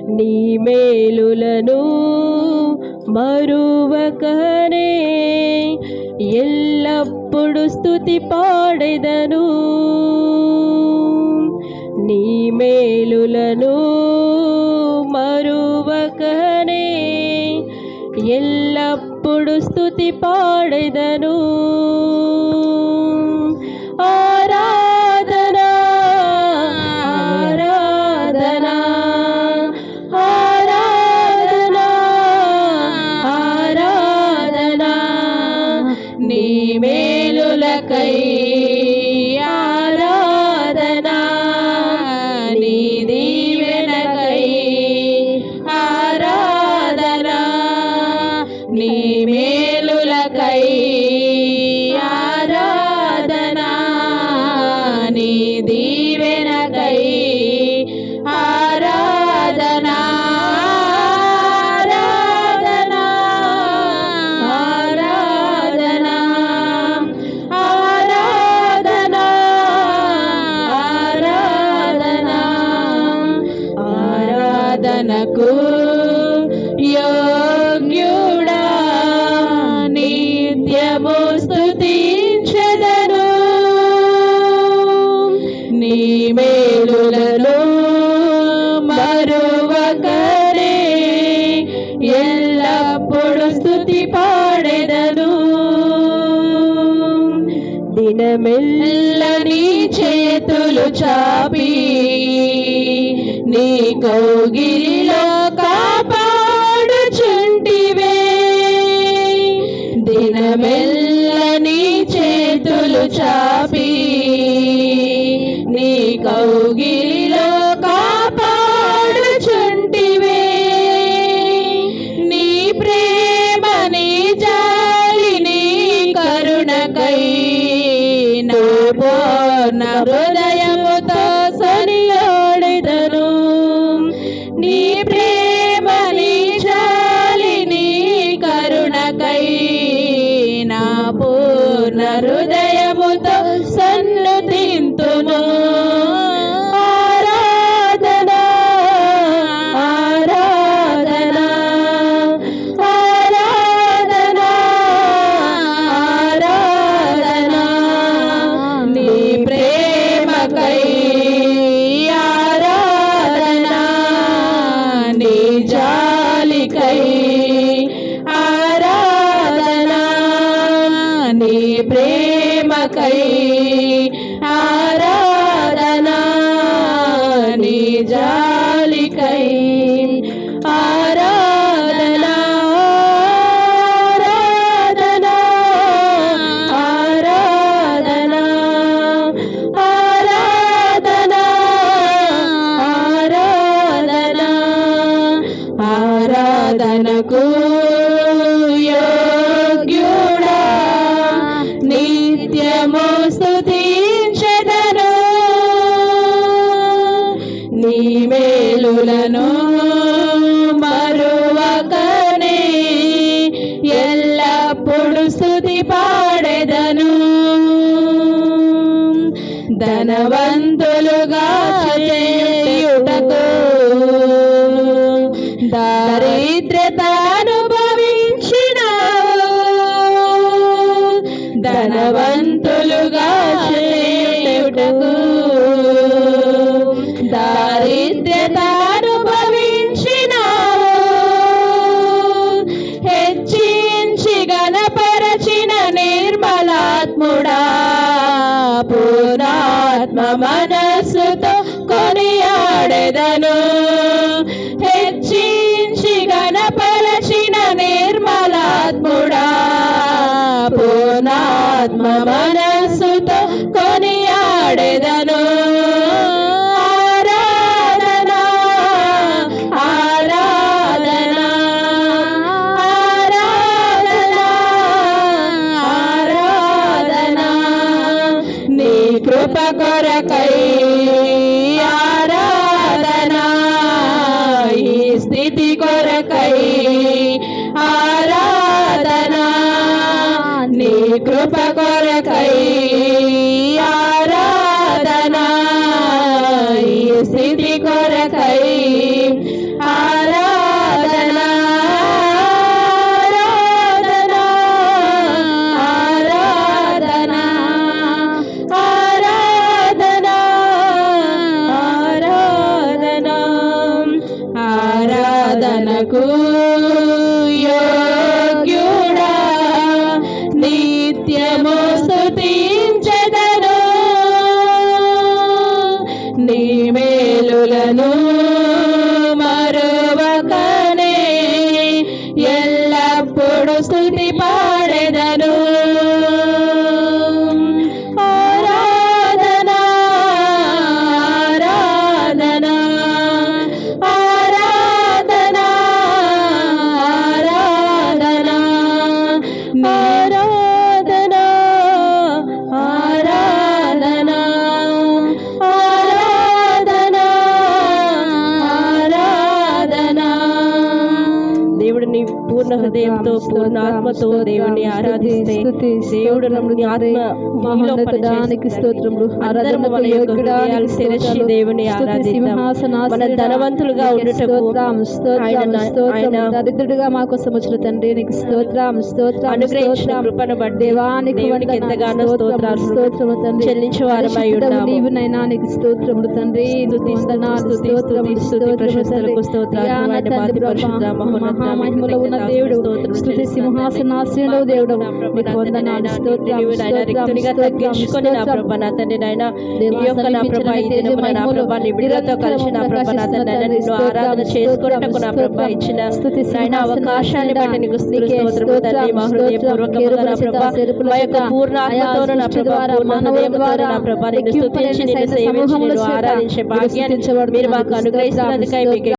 నీ మేలులను మరువకనే ఎల్లప్పుడు స్తుతి పాడెదను. నీ మేలులను మరువకనే ఎల్లప్పుడు స్తుతి పాడెదను. ఆరాధనా ఆరాధనా ఆరాధనా ఆరాధనా నీ మేలులకై ఆరాధనా, నీ దీవెనకై ఆరాధనా, నీ మేలులకై ఆరాధనా, నీ దీవెనకై ఆరాధనా. ఆరాధనా ఆరాధనా ఆరాధనా ఆరాధనా ఆరాధనకు యోగ్యుడా నిత్యము స్తుతించెదను. నీ మేలులను మరువకనే ఎల్లప్పుడు స్తుతి పాడెదను. దినమెల్ల నీ చేతులు చాపి నీ కౌగిలిలో కాపాడుచుంటివే. దినమెల్ల నీ చేతులు చాపి నీ కౌగిలిలో కాపాడుచుంటివే. నీ ప్రేమ నీ జాలి నీ కరుణకై నా పూర్ణ హృదయముతో సనియాడెదను. నీ ప్రేమ నీ జాలి నీ కరుణకై నా పూర్ణ హృదయముతో సన్నుతింతును. ఆరాధనా ఆరాధనా ఆరాధనా ఆరాధనా నీ ప్రేమకై ఆరాధనా, నీ జాలికై ఆరాధనా, నీ ప్రేమకై ఆరాధనా, నీ జాలికై ఆరాధనా. ఆరాధనా ఆరాధనా ఆరాధనా ఆరాధనకు యోగ్యుడా నిత్యము స్తుతించెదను. నీ మేలులను మరువకనే ఎల్లప్పుడు స్తుతి పాడెదను. ధనవంతులుగా చేయుటకు దారిద్ర్యత అనుభవించినావు. ధనవంతులుగా చేయుటకు దారిద్ర్యత అనుభవించినావు. హెచ్చించి గణపరచిన నిర్మలాత్ముడా పూర్ణాత్మ మనస్సుతో కొనియాడెదను. హెచ్చించి గణపరచిన నిర్మలాత్ముడా పూర్ణాత్మ మనస్సుతో కొనియాడెదను. ఆరాధనా ఆరాధనా ఆరాధనా ఆరాధనా నీ కృప కొరకై ఆరాధనా, ఈ స్థితి కొరకై ఆరాధనా, నీ కృప కొరకై ఆరాధనా, ఈ స్థితి కొరకై కొరకై ఆరాధన ఆరాధన ఆరాధన ఆరాధన ఆరాధనకు యోగ్యుడా నిత్యము స్తుతించెదను నీ మేలులను మరువకనే ఎల్లప్పుడు స్తుతి పాడెదను ఆరాధన ఆరాధన ఆరాధన ఆరాధన ఆరాధన ఆరాధన ఆరాధన ఆరాధన దేవుడు నీ పూర్ణ హృదయంతో పూర్ణ ఆత్మతో దేవుని ఆరాధిస్తే దేవుడు నీ ఆత్మ మీలో దానికి స్తోత్రములు అందరము మన యొక్క హృదయాలు తెరచి దేవుని ఆరాధిద్దాం మన ధనవంతులుగా ఉండుటకు ఆయన దరిద్రుడిగా మా కోసం వచ్చిన తండ్రి నీకు స్తోత్రం స్తోత్రం అనుగ్రహించిన కృపను బట్టి దేవానికి ఎంతగానో స్తోత్రము తండ్రి చెల్లించు వారమై ఉన్నాము నీవునైనా నీకు స్తోత్రములు తండ్రి మహిమలో ఉన్న దేవుడు స్తుతి సింహాసనాసీనుడు దేవుడు నీకు వందనాలు తగ్గించుకొని నా ప్రభా నా తండ్రి నాయన ఈ యొక్క నా ప్రభా ఈ దినమున నా ప్రభా నీ బిడ్డలతో కలిసి నా ప్రభా నా తండ్రి నాయన నిన్ను ఆరాధన చేసుకొనుటకు నా ప్రభా ఇచ్చిన నాయన అవకాశాన్ని బట్టి నీకు స్తోత్రములు తండ్రి మా హృదయపూర్వకముగా నా ప్రభా మా యొక్క పూర్ణ ఆత్మతోను నా ప్రభా పూర్ణ హృదయముతోను నా ప్రభా నిన్ను స్తుతించి నిన్ను సేవించి నిన్ను ఆరాధించే భాగ్యాన్ని మీరు మాకు అనుగ్రహిస్తున్నందుకై మీకు